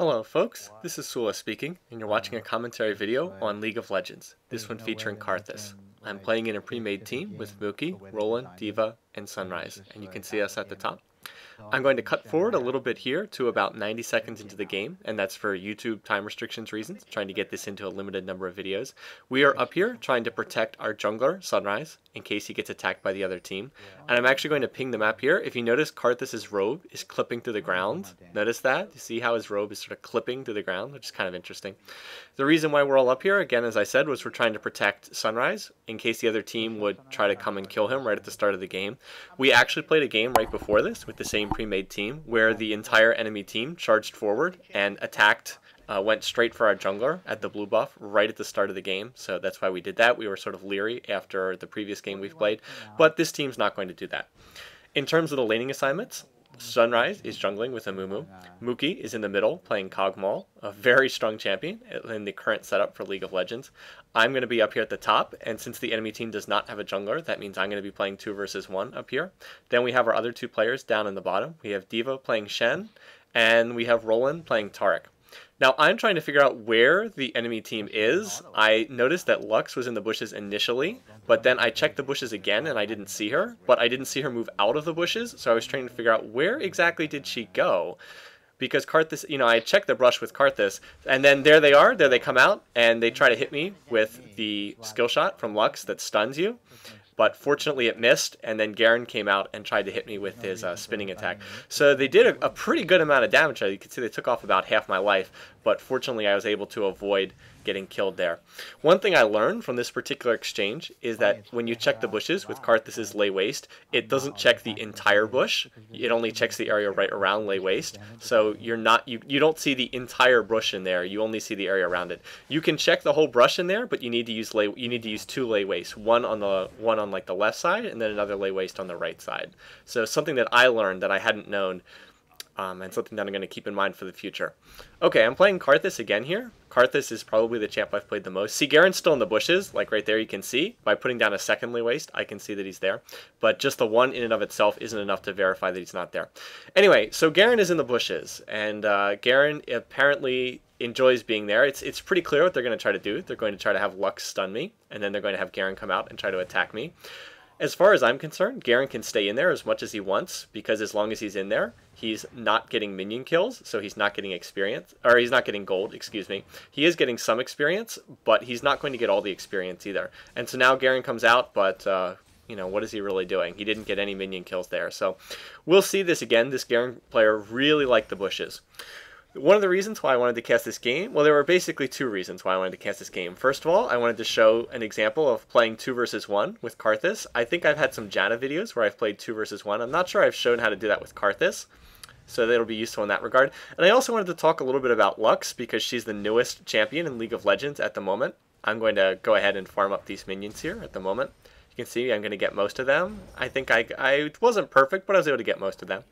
Hello folks, this is Sula speaking, and you're watching a commentary video on League of Legends, this one featuring Karthus. I'm playing in a pre-made team with Mookie, Roland, Diva, and Sunrise, and you can see us at the top. I'm going to cut forward a little bit here to about 90 seconds into the game, and that's for YouTube time restrictions reasons, trying to get this into a limited number of videos. We are up here trying to protect our jungler, Sunrise, in case he gets attacked by the other team. And I'm actually going to ping the map here. If you notice, Karthus' robe is clipping through the ground. Notice that? You see how his robe is sort of clipping through the ground, which is kind of interesting. The reason why we're all up here, again, as I said, was we're trying to protect Sunrise in case the other team would try to come and kill him right at the start of the game. We actually played a game right before this with the same pre-made team where the entire enemy team charged forward and attacked, went straight for our jungler at the blue buff right at the start of the game. So that's why we did that. We were sort of leery after the previous game we've played, but this team's not going to do that. In terms of the laning assignments, Sunrise is jungling with a Mumu. Mookie is in the middle playing Kog'Maw, a very strong champion in the current setup for League of Legends. I'm going to be up here at the top, and since the enemy team does not have a jungler, that means I'm going to be playing 2 versus 1 up here. Then we have our other 2 players down in the bottom. We have Diva playing Shen, and we have Roland playing Taric. Now, I'm trying to figure out where the enemy team is. I noticed that Lux was in the bushes initially, but then I checked the bushes again and I didn't see her, but I didn't see her move out of the bushes, so I was trying to figure out where exactly did she go. Because Karthus, I checked the brush with Karthus, and then there they are, there they come out, and they try to hit me with the skill shot from Lux that stuns you. But fortunately it missed, and then Garen came out and tried to hit me with his spinning attack. So they did a pretty good amount of damage. You can see they took off about half my life, but fortunately I was able to avoid getting killed there. One thing I learned from this particular exchange is that when you check the bushes with Karthus' lay waste, it doesn't check the entire bush. It only checks the area right around lay waste. So you don't see the entire bush in there. You only see the area around it. You can check the whole brush in there, but you need to use 2 lay wastes, one on like the left side and then another lay waste on the right side. So something that I learned that I hadn't known. And something that I'm going to keep in mind for the future. Okay, I'm playing Karthus again here. Karthus is probably the champ I've played the most. See, Garen's still in the bushes, like right there you can see. By putting down a second lay waste, I can see that he's there. But just the one in and of itself isn't enough to verify that he's not there. Anyway, so Garen is in the bushes, and Garen apparently enjoys being there. It's pretty clear what they're going to try to do. They're going to try to have Lux stun me, and then they're going to have Garen come out and try to attack me. As far as I'm concerned, Garen can stay in there as much as he wants, because as long as he's in there, he's not getting minion kills, so he's not getting experience, or he's not getting gold, excuse me. He is getting some experience, but he's not going to get all the experience either. And so now Garen comes out, but what is he really doing? He didn't get any minion kills there. So we'll see this again. This Garen player really liked the bushes. One of the reasons why I wanted to cast this game, well, there were basically 2 reasons why I wanted to cast this game. First of all, I wanted to show an example of playing 2 versus 1 with Karthus. I think I've had some Janna videos where I've played 2 versus 1. I'm not sure I've shown how to do that with Karthus, so that'll be useful in that regard. And I also wanted to talk a little bit about Lux, because she's the newest champion in League of Legends at the moment. I'm going to go ahead and farm up these minions here at the moment. You can see I'm going to get most of them. I think I wasn't perfect, but I was able to get most of them.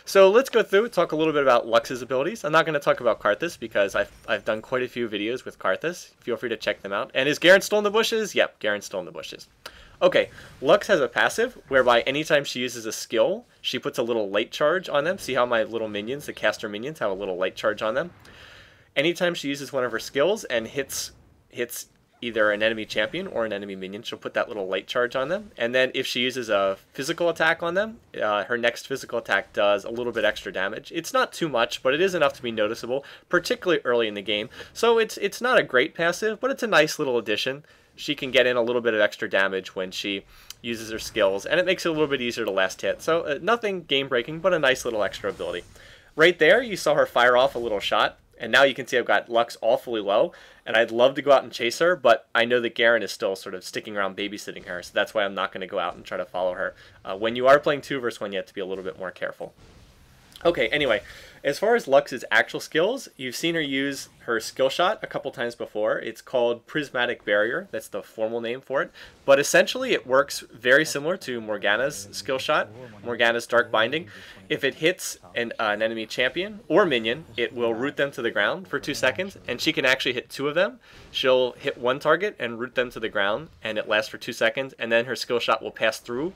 So let's go through, talk a little bit about Lux's abilities. I'm not going to talk about Karthus because I've done quite a few videos with Karthus. Feel free to check them out. And is Garen still in the bushes? Yep, Garen's still in the bushes. Okay, Lux has a passive whereby anytime she uses a skill, she puts a little light charge on them. See how my little minions, the caster minions, have a little light charge on them? Anytime she uses one of her skills and hits either an enemy champion or an enemy minion, she'll put that little light charge on them. And then if she uses a physical attack on them, her next physical attack does a little bit extra damage. It's not too much, but it is enough to be noticeable, particularly early in the game. So it's not a great passive, but it's a nice little addition. She can get in a little bit of extra damage when she uses her skills, and it makes it a little bit easier to last hit. So nothing game-breaking, but a nice little extra ability. Right there, you saw her fire off a little shot. And now you can see I've got Lux awfully low, and I'd love to go out and chase her, but I know that Garen is still sort of sticking around babysitting her, so that's why I'm not going to go out and try to follow her. When you are playing 2 versus 1, you have to be a little bit more careful. Okay, anyway, as far as Lux's actual skills, you've seen her use her skill shot a couple times before. It's called Prismatic Barrier. That's the formal name for it. But essentially, it works very similar to Morgana's skill shot, Morgana's Dark Binding. If it hits an enemy champion or minion, it will root them to the ground for 2 seconds, and she can actually hit 2 of them. She'll hit one target and root them to the ground, and it lasts for 2 seconds, and then her skill shot will pass through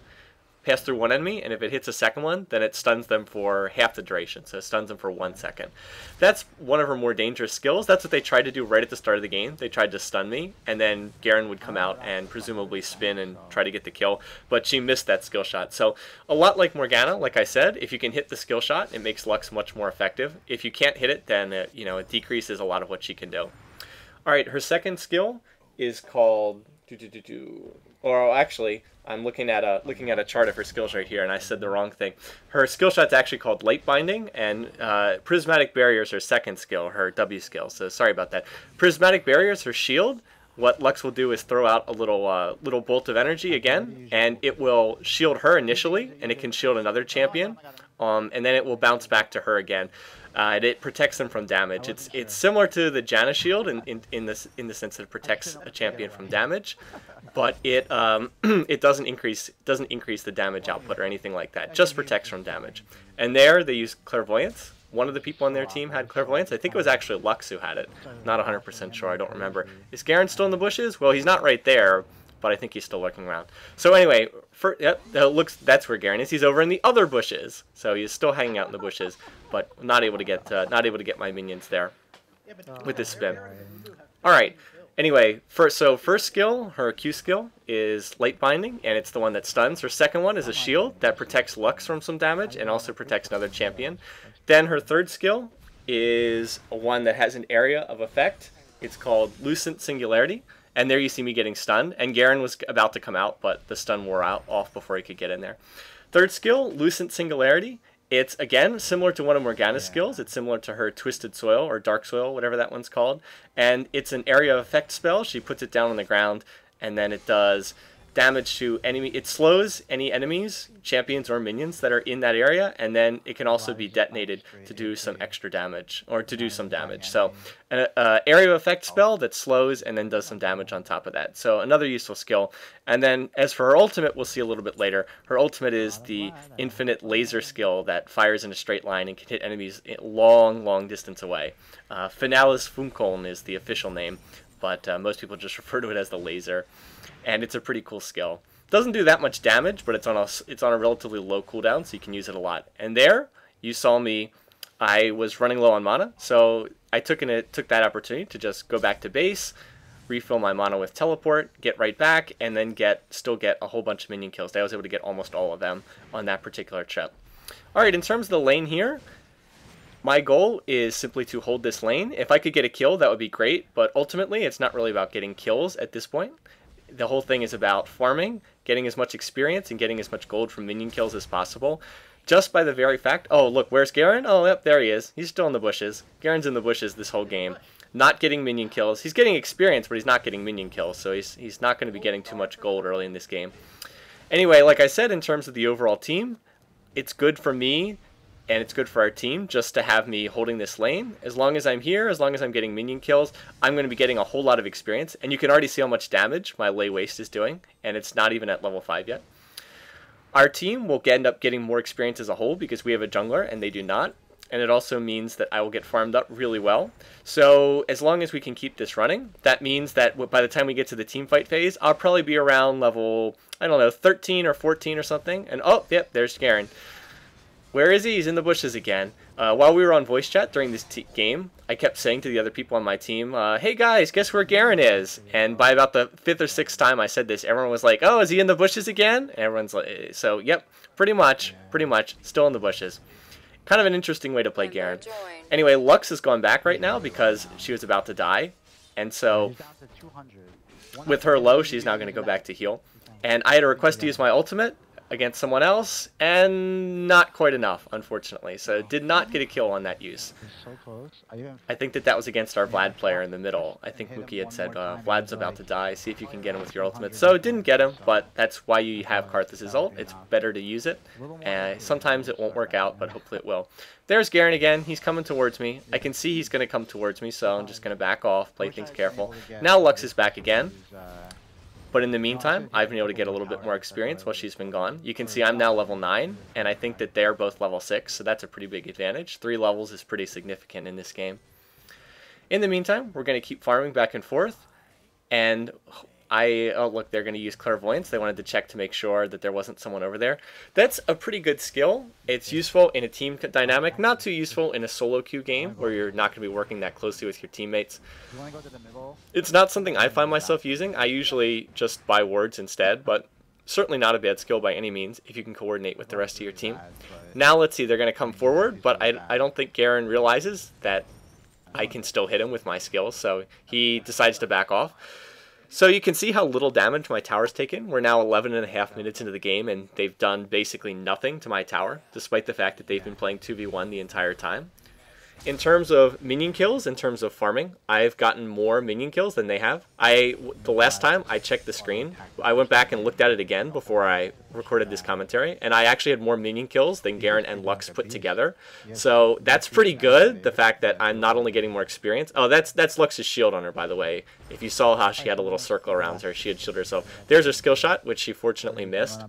pass through one enemy, and if it hits a second one, then it stuns them for half the duration, so it stuns them for 1 second. That's one of her more dangerous skills. That's what they tried to do right at the start of the game. They tried to stun me, and then Garen would come out and presumably spin and try to get the kill, but she missed that skill shot. So a lot like Morgana, like I said, if you can hit the skill shot, it makes Lux much more effective. If you can't hit it, then it decreases a lot of what she can do. All right, her second skill is called or actually, I'm looking at a chart of her skills right here, and I said the wrong thing. Her skill shot's actually called Light Binding, and Prismatic Barrier is her second skill, her W skill. So sorry about that. Prismatic Barrier is her shield. What Lux will do is throw out a little bolt of energy again, and it will shield her initially, and it can shield another champion, and then it will bounce back to her again. And it protects them from damage. It's similar to the Janna shield in the sense that it protects a champion from damage, but it doesn't increase the damage output or anything like that. Just protects from damage. And there they use Clairvoyance. One of the people on their team had Clairvoyance. I think it was actually Lux who had it. Not 100% sure. I don't remember. Is Garen still in the bushes? Well, he's not right there, but I think he's still lurking around. So anyway, that's where Garen is. He's over in the other bushes, so he's still hanging out in the bushes, but not able to get my minions there with this spin. All right. Anyway, first skill, her Q skill is Light Binding, and it's the one that stuns. Her second one is a shield that protects Lux from some damage and also protects another champion. Then her third skill is one that has an area of effect. It's called Lucent Singularity. And there you see me getting stunned. And Garen was about to come out, but the stun wore off before he could get in there. Third skill, Lucent Singularity. It's, again, similar to one of Morgana's skills. It's similar to her Twisted Soil or Dark Soil, whatever that one's called. And it's an area of effect spell. She puts it down on the ground, and then it does damage to enemy. It slows any enemies, champions or minions that are in that area, and then it can also be detonated to do some extra damage, or to do some damage. So an area of effect spell that slows and then does some damage on top of that. So another useful skill. And then as for her ultimate, we'll see a little bit later. Her ultimate is the infinite laser skill that fires in a straight line and can hit enemies long distance away. Finalis Funkoln is the official name, but most people just refer to it as the laser. And it's a pretty cool skill. Doesn't do that much damage, but it's on a relatively low cooldown, so you can use it a lot. And there, you saw me. I was running low on mana, so I took that opportunity to just go back to base, refill my mana with teleport, get right back, and then still get a whole bunch of minion kills. I was able to get almost all of them on that particular trip. All right, in terms of the lane here, my goal is simply to hold this lane. If I could get a kill, that would be great, but ultimately, it's not really about getting kills at this point. The whole thing is about farming, getting as much experience, and getting as much gold from minion kills as possible. Just by the very fact... Oh, look, where's Garen? Oh, yep, there he is. He's still in the bushes. Garen's in the bushes this whole game. Not getting minion kills. He's getting experience, but he's not getting minion kills, so he's not going to be getting too much gold early in this game. Anyway, like I said, in terms of the overall team, it's good for me, and it's good for our team just to have me holding this lane. As long as I'm here, as long as I'm getting minion kills, I'm going to be getting a whole lot of experience. And you can already see how much damage my Lay Waste is doing, and it's not even at level 5 yet. Our team will end up getting more experience as a whole because we have a jungler and they do not. And it also means that I will get farmed up really well. So as long as we can keep this running, that means that by the time we get to the team fight phase, I'll probably be around level, I don't know, 13 or 14 or something. And oh, yep, there's Garen. Where is he? He's in the bushes again. While we were on voice chat during this game, I kept saying to the other people on my team, hey guys, guess where Garen is? And by about the 5th or 6th time I said this, everyone was like, oh, is he in the bushes again? And everyone's like, so yep, pretty much, still in the bushes. Kind of an interesting way to play Garen. Anyway, Lux has gone back right now because she was about to die. And so, with her low, she's now going to go back to heal. And I had a request to use my ultimate against someone else, and not quite enough, unfortunately. So did not get a kill on that use. I think that was against our Vlad player in the middle. I think Mookie had said, Vlad's about to die, see if you can get him with your ultimate. So didn't get him, but that's why you have Karthus' ult. It's better to use it. Sometimes it won't work out, but hopefully it will. There's Garen again. He's coming towards me. I can see he's going to come towards me, so I'm just going to back off, play things careful. Now Lux is back again. But in the meantime, I've been able to get a little bit more experience while she's been gone. You can see I'm now level 9, and I think that they're both level 6, so that's a pretty big advantage. 3 levels is pretty significant in this game. In the meantime, we're going to keep farming back and forth, and Oh, look, they're going to use Clairvoyance. They wanted to check to make sure that there wasn't someone over there. That's a pretty good skill. It's useful in a team dynamic, not too useful in a solo queue game where you're not going to be working that closely with your teammates. It's not something I find myself using. I usually just buy wards instead, but certainly not a bad skill by any means if you can coordinate with the rest of your team. Now let's see, they're going to come forward, but I don't think Garen realizes that I can still hit him with my skills, so he decides to back off. So you can see how little damage my tower's taken. We're now 11.5 minutes into the game, and they've done basically nothing to my tower, despite the fact that they've been playing 2v1 the entire time. In terms of minion kills, in terms of farming, I've gotten more minion kills than they have. The last time I checked the screen, I went back and looked at it again before I recorded this commentary, and I actually had more minion kills than Garen and Lux put together. So that's pretty good, the fact that I'm not only getting more experience. Oh, that's Lux's shield on her, by the way. If you saw how she had a little circle around her, she had shielded herself. There's her skill shot, which she fortunately missed.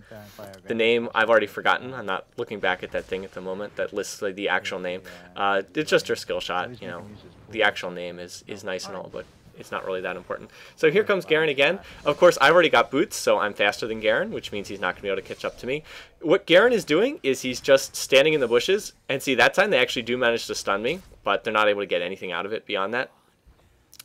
The name, I've already forgotten. I'm not looking back at that thing at the moment that lists like, the actual name. It's just her skill shot, you know. The actual name is nice and all, but it's not really that important. So here comes Garen again. Of course, I've already got boots, so I'm faster than Garen, which means he's not going to be able to catch up to me. What Garen is doing is he's just standing in the bushes, and see, that time they actually do manage to stun me, but they're not able to get anything out of it beyond that.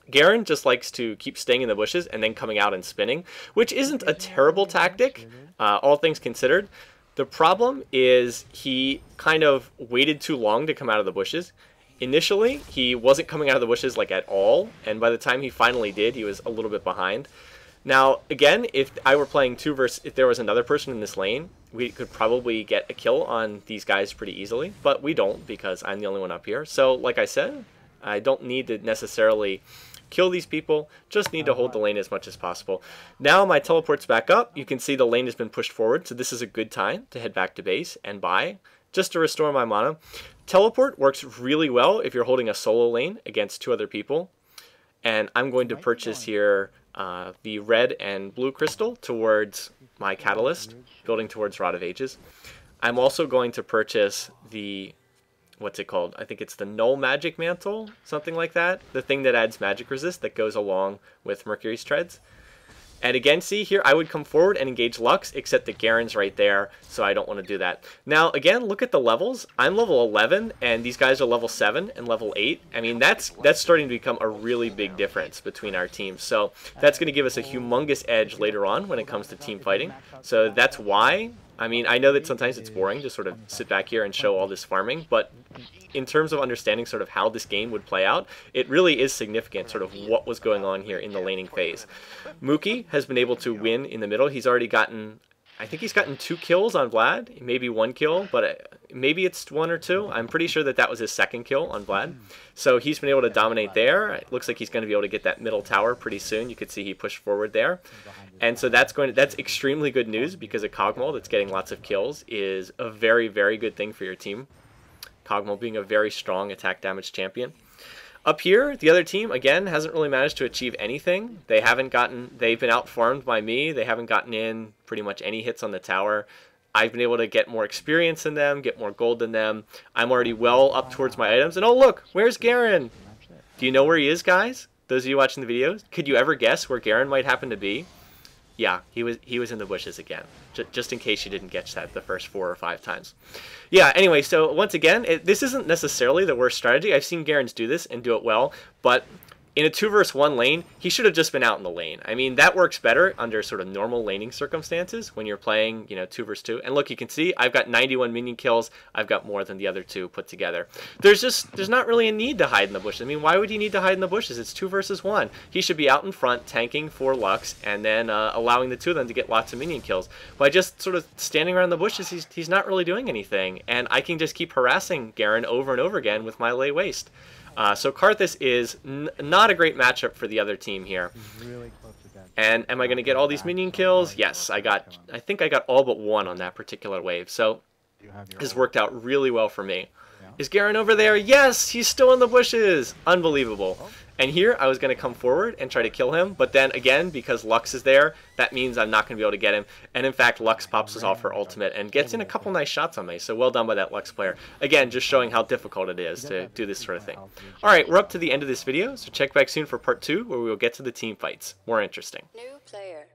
Garen just likes to keep staying in the bushes and then coming out and spinning, which isn't a terrible tactic, all things considered. The problem is he kind of waited too long to come out of the bushes. Initially, he wasn't coming out of the bushes like at all, and by the time he finally did, he was a little bit behind. Now, again, if I were playing if there was another person in this lane, we could probably get a kill on these guys pretty easily, but we don't because I'm the only one up here. So, like I said, I don't need to necessarily kill these people, just need to hold the lane as much as possible. Now my teleport's back up. You can see the lane has been pushed forward, so this is a good time to head back to base and buy, just to restore my mana. Teleport works really well if you're holding a solo lane against 2 other people. And I'm going to purchase here the red and blue crystal towards my catalyst, building towards Rod of Ages. I'm also going to purchase the, what's it called? I think it's the Null Magic Mantle, something like that. The thing that adds magic resist that goes along with Mercury's Treads. And again, see here, I would come forward and engage Lux, except that Garen's right there, so I don't want to do that. Now, again, look at the levels. I'm level 11, and these guys are level 7 and level 8. I mean, that's starting to become a really big difference between our teams. So that's going to give us a humongous edge later on when it comes to team fighting. So that's why, I mean, I know that sometimes it's boring to sort of sit back here and show all this farming, but in terms of understanding sort of how this game would play out, it really is significant sort of what was going on here in the laning phase. Mookie has been able to win in the middle. He's already gotten, I think he's gotten 2 kills on Vlad, maybe 1 kill, but maybe it's 1 or 2. I'm pretty sure that that was his 2nd kill on Vlad. So he's been able to dominate there. It looks like he's going to be able to get that middle tower pretty soon. You could see he pushed forward there. And so that's extremely good news because a Cogmol that's getting lots of kills is a very, very good thing for your team. Cogmol being a very strong attack damage champion. Up here, the other team, again, hasn't really managed to achieve anything. They've been outfarmed by me. They haven't gotten in pretty much any hits on the tower. I've been able to get more experience than them, get more gold than them. I'm already well up towards my items. And oh, look, where's Garen? Do you know where he is, guys? Those of you watching the videos, could you ever guess where Garen might happen to be? Yeah, he was in the bushes again, just in case you didn't catch that the first 4 or 5 times. Yeah, anyway, so once again, this isn't necessarily the worst strategy. I've seen Garens do this and do it well, but in a 2 versus 1 lane, he should have just been out in the lane. I mean, that works better under sort of normal laning circumstances when you're playing, 2 versus 2. And look, you can see I've got 91 minion kills. I've got more than the other 2 put together. There's not really a need to hide in the bushes. I mean, why would he need to hide in the bushes? It's 2 versus 1. He should be out in front tanking for Lux and then allowing the 2 of them to get lots of minion kills. By just sort of standing around the bushes, he's not really doing anything. And I can just keep harassing Garen over and over again with my lay waste. So Karthus is not a great matchup for the other team here. And am I going to get all these minion kills? Yes, I think I got all but 1 on that particular wave. So this worked out really well for me. Is Garen over there? Yes, he's still in the bushes. Unbelievable. And here I was going to come forward and try to kill him, but then again, because Lux is there, that means I'm not going to be able to get him. And in fact, Lux pops us off her ultimate and gets in a couple nice shots on me, so well done by that Lux player. Again, just showing how difficult it is to do this sort of thing. Alright, we're up to the end of this video, so check back soon for part 2, where we will get to the team fights. More interesting. New player.